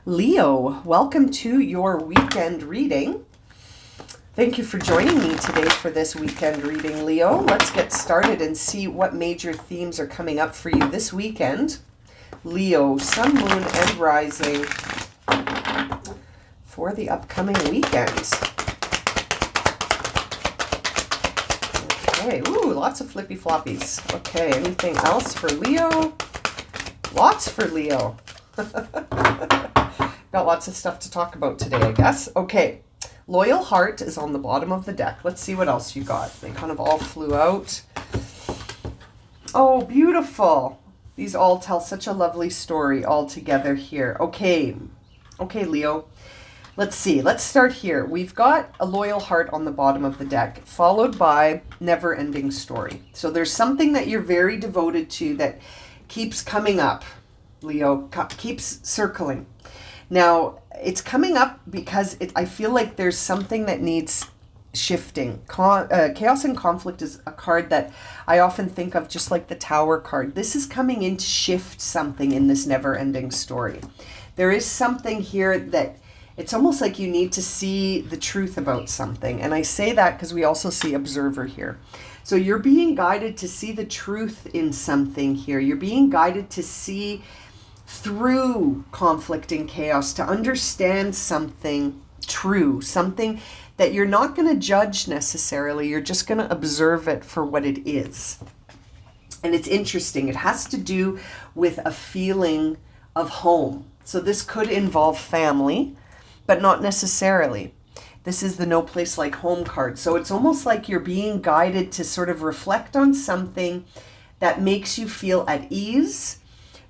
Leo, welcome to your weekend reading. Thank you for joining me today for this weekend reading, Leo. Let's get started and see what major themes are coming up for you this weekend. Leo, sun, moon, and rising for the upcoming weekend. Okay, ooh, lots of flippy floppies. Okay, anything else for Leo? Lots for Leo. Got lots of stuff to talk about today, I guess. Okay, loyal heart is on the bottom of the deck. Let's see what else you got. They kind of all flew out. Oh, beautiful. These all tell such a lovely story all together here. Okay, Leo. Let's see. Let's start here. We've got a loyal heart on the bottom of the deck, followed by never-ending story. So there's something that you're very devoted to that keeps coming up, Leo, keeps circling. Now, it's coming up because I feel like there's something that needs shifting. Chaos and conflict is a card that I often think of just like the Tower card. This is coming in to shift something in this never-ending story. There is something here that it's almost like you need to see the truth about something. And I say that because we also see observer here. So you're being guided to see the truth in something here. You're being guided to see through conflict and chaos, to understand something true, something that you're not going to judge necessarily. You're just going to observe it for what it is. And it's interesting. It has to do with a feeling of home. So this could involve family, but not necessarily. This is the No Place Like Home card. So it's almost like you're being guided to sort of reflect on something that makes you feel at ease.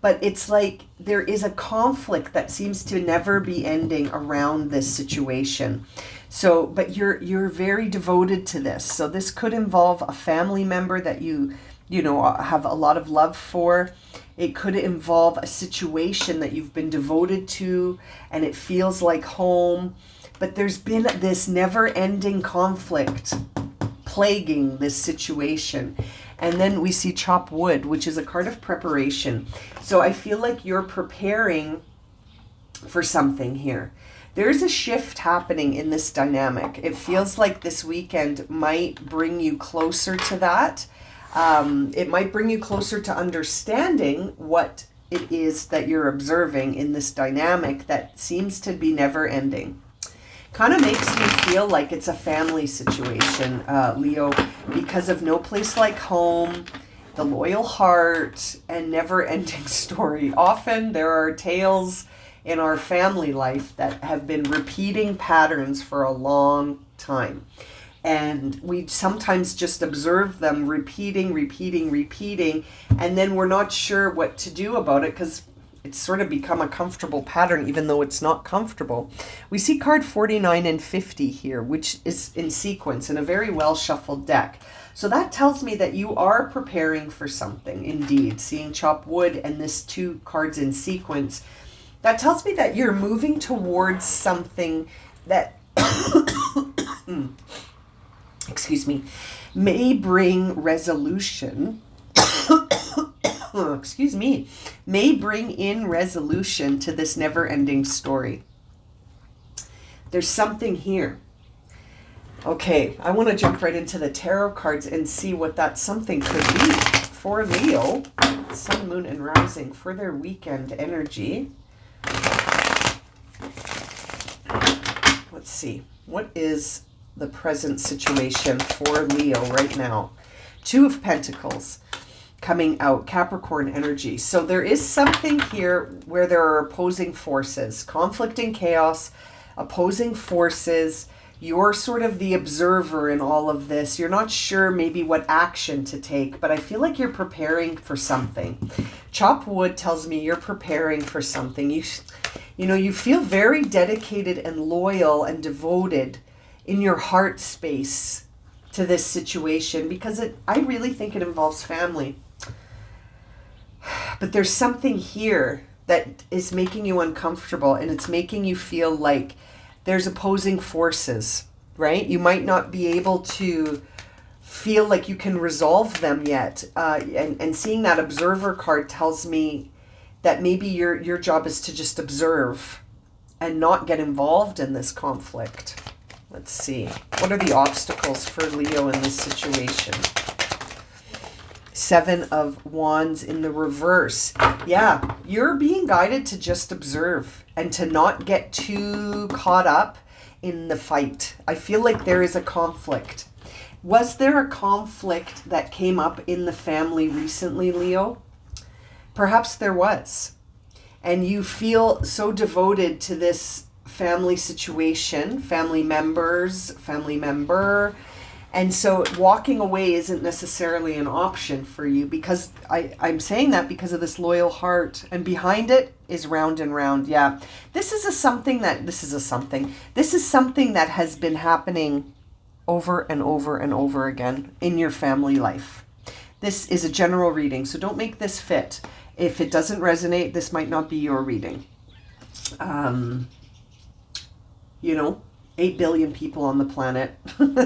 But it's like there is a conflict that seems to never be ending around this situation. So, but you're very devoted to this. So this could involve a family member that you have a lot of love for. It could involve a situation that you've been devoted to and it feels like home. But there's been this never-ending conflict plaguing this situation. And then we see chop wood, which is a card of preparation. So I feel like you're preparing for something here. There's a shift happening in this dynamic. It feels like this weekend might bring you closer to that. It might bring you closer to understanding what it is that you're observing in this dynamic that seems to be never ending. Kind of makes me feel like it's a family situation, Leo, because of No Place Like Home, the loyal heart, and never-ending story. Often there are tales in our family life that have been repeating patterns for a long time. And we sometimes just observe them repeating, and then we're not sure what to do about it because it's sort of become a comfortable pattern, even though it's not comfortable. We see card 49 and 50 here, which is in sequence in a very well shuffled deck. So that tells me that you are preparing for something, indeed. Seeing chop wood and this two cards in sequence, that tells me that you're moving towards something that, excuse me, may bring resolution. Excuse me, may bring in resolution to this never-ending story. There's something here. Okay, I want to jump right into the tarot cards and see what that something could be for Leo, sun, moon, and rising for their weekend energy. Let's see. What is the present situation for Leo right now? Two of Pentacles coming out, Capricorn energy. So there is something here where there are opposing forces, conflict and chaos, opposing forces. You're sort of the observer in all of this. You're not sure maybe what action to take, but I feel like you're preparing for something. Chop wood tells me you're preparing for something. You feel very dedicated and loyal and devoted in your heart space to this situation because I really think it involves family. But there's something here that is making you uncomfortable, and it's making you feel like there's opposing forces, right? You might not be able to feel like you can resolve them yet. And seeing that observer card tells me that maybe your job is to just observe and not get involved in this conflict. Let's see. What are the obstacles for Leo in this situation? 7 of Wands in the reverse. Yeah, you're being guided to just observe and to not get too caught up in the fight. I feel like there is a conflict. Was there a conflict that came up in the family recently, Leo? Perhaps there was. And you feel so devoted to this family situation, family member, and so walking away isn't necessarily an option for you, because I'm saying that because of this loyal heart, and behind it is round and round. Yeah, this is something that has been happening over and over and over again in your family life. This is a general reading, so don't make this fit. If it doesn't resonate, this might not be your reading. 8 billion people on the planet.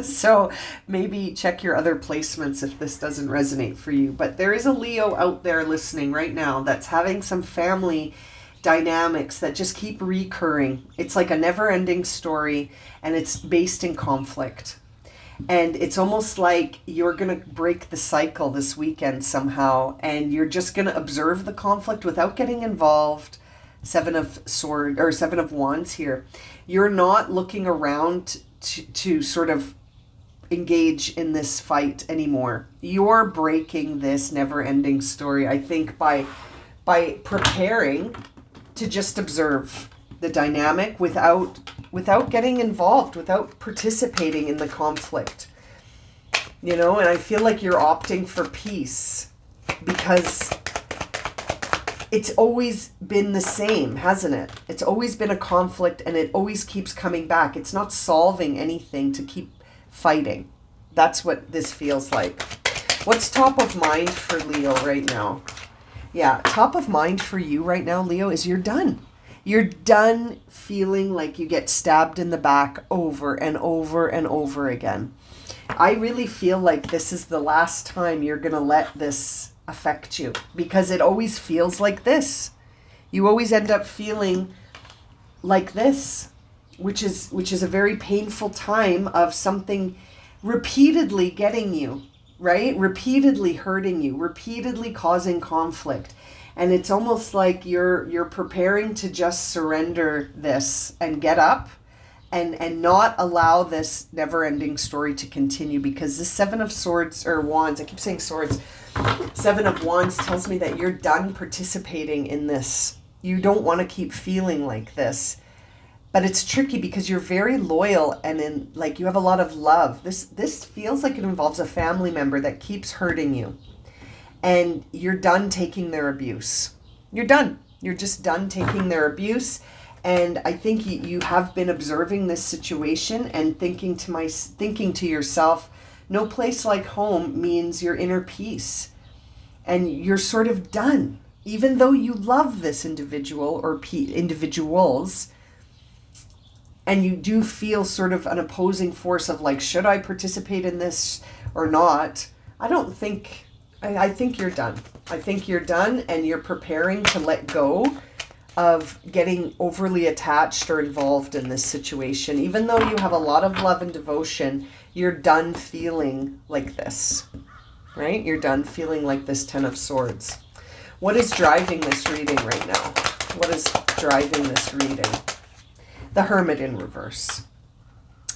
So maybe check your other placements if this doesn't resonate for you. But there is a Leo out there listening right now that's having some family dynamics that just keep recurring. It's like a never-ending story, and it's based in conflict. And it's almost like you're going to break the cycle this weekend somehow, and you're just going to observe the conflict without getting involved. 7 of Wands here. You're not looking around to sort of engage in this fight anymore. You're breaking this never-ending story, I think, by preparing to just observe the dynamic without getting involved, without participating in the conflict. And I feel like you're opting for peace because it's always been the same, hasn't it? It's always been a conflict, and it always keeps coming back. It's not solving anything to keep fighting. That's what this feels like. What's top of mind for Leo right now? Yeah, top of mind for you right now, Leo, is you're done. You're done feeling like you get stabbed in the back over and over and over again. I really feel like this is the last time you're going to let this affect you, because it always feels like this. You always end up feeling like this, which is a very painful time of something repeatedly getting you, right? Repeatedly hurting you, repeatedly causing conflict. And it's almost like you're preparing to just surrender this and get up and not allow this never-ending story to continue, because the 7 of Swords, or Wands, I keep saying swords, 7 of Wands tells me that you're done participating in this. You don't want to keep feeling like this. But it's tricky because you're very loyal, and you have a lot of love. This feels like it involves a family member that keeps hurting you. And you're done taking their abuse. You're done. You're just done taking their abuse. And I think you have been observing this situation and thinking to yourself, no place like home means your inner peace. And you're sort of done. Even though you love this individual or individuals, and you do feel sort of an opposing force of like, should I participate in this or not? I think you're done. I think you're done, and you're preparing to let go of getting overly attached or involved in this situation. Even though you have a lot of love and devotion, you're done feeling like this, right? You're done feeling like this 10 of Swords. What is driving this reading right now? What is driving this reading? The Hermit in reverse.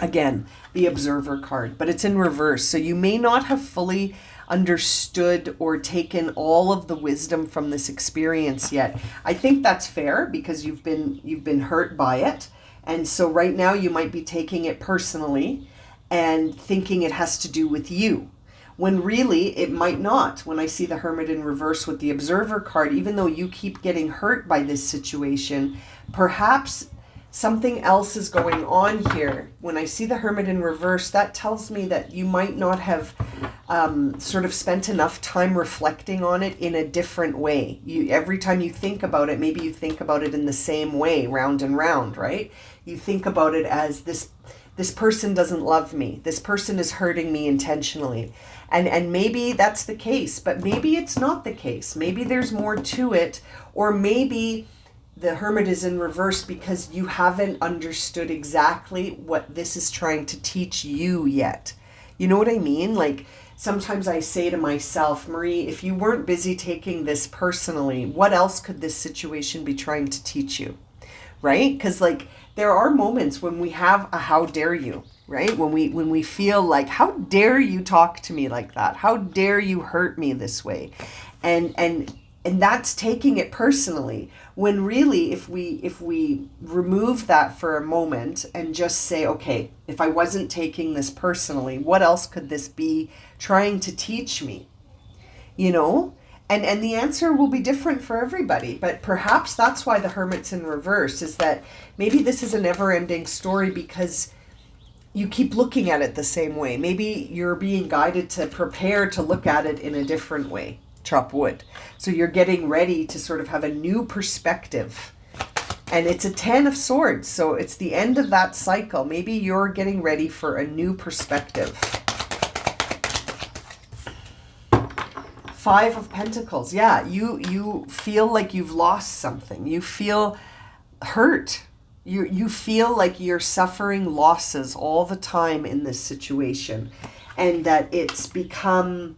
Again, the Observer card, but it's in reverse. So you may not have fully understood or taken all of the wisdom from this experience yet. I think that's fair, because you've been hurt by it. And so right now you might be taking it personally and thinking it has to do with you, when really it might not. When I see the Hermit in reverse with the Observer card, even though you keep getting hurt by this situation, perhaps something else is going on here. When I see the Hermit in reverse, that tells me that you might not have sort of spent enough time reflecting on it in a different way. Every time you think about it, maybe you think about it in the same way, round and round, right? You think about it as this person doesn't love me. This person is hurting me intentionally. And maybe that's the case, but maybe it's not the case. Maybe there's more to it, or maybe the Hermit is in reverse because you haven't understood exactly what this is trying to teach you yet. You know what I mean? Like, sometimes I say to myself, Marie, if you weren't busy taking this personally, what else could this situation be trying to teach you? Right? Because, like, there are moments when we have a how dare you, right? When we feel like, how dare you talk to me like that? How dare you hurt me this way? And that's taking it personally, when really if we remove that for a moment and just say, okay, if I wasn't taking this personally, what else could this be trying to teach me? You know? And the answer will be different for everybody, but perhaps that's why the Hermit's in reverse, is that maybe this is a never-ending story because you keep looking at it the same way. Maybe you're being guided to prepare to look at it in a different way. Chop wood. So you're getting ready to sort of have a new perspective. And it's a 10 of Swords, so it's the end of that cycle. Maybe you're getting ready for a new perspective. 5 of Pentacles. Yeah, you feel like you've lost something. You feel hurt. You feel like you're suffering losses all the time in this situation, and that it's become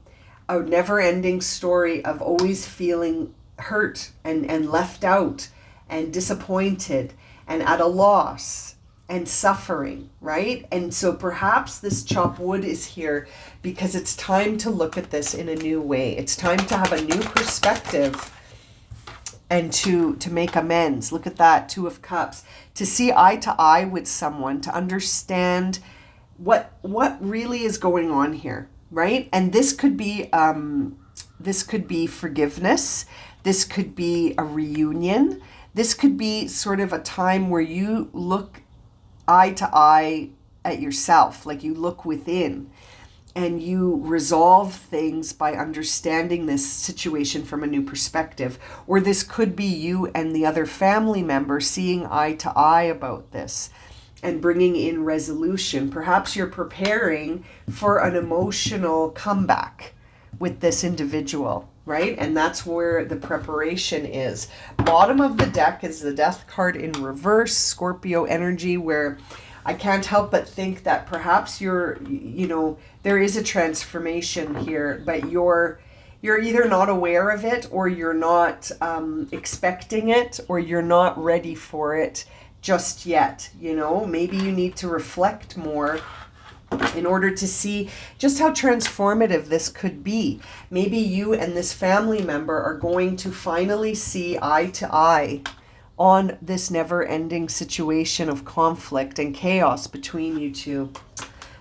a never-ending story of always feeling hurt and left out and disappointed and at a loss and suffering, right? And so perhaps this chop wood is here because it's time to look at this in a new way. It's time to have a new perspective and to make amends. Look at that, 2 of Cups. To see eye to eye with someone, to understand what really is going on here, right? And this could be forgiveness. This could be a reunion. This could be sort of a time where you look eye to eye at yourself, like you look within and you resolve things by understanding this situation from a new perspective. Or this could be you and the other family member seeing eye to eye about this and bringing in resolution. Perhaps you're preparing for an emotional comeback with this individual, right? And that's where the preparation is. Bottom of the deck is the Death card in reverse, Scorpio energy, where I can't help but think that perhaps there is a transformation here, but you're either not aware of it, or you're not expecting it, or you're not ready for it just yet. Maybe you need to reflect more in order to see just how transformative this could be. Maybe you and this family member are going to finally see eye to eye on this never-ending situation of conflict and chaos between you two.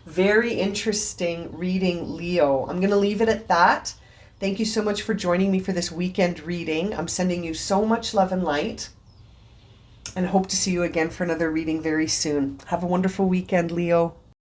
Very interesting reading, Leo. I'm going to leave it at that. Thank you so much for joining me for this weekend reading. I'm sending you so much love and light, and hope to see you again for another reading very soon. Have a wonderful weekend, Leo.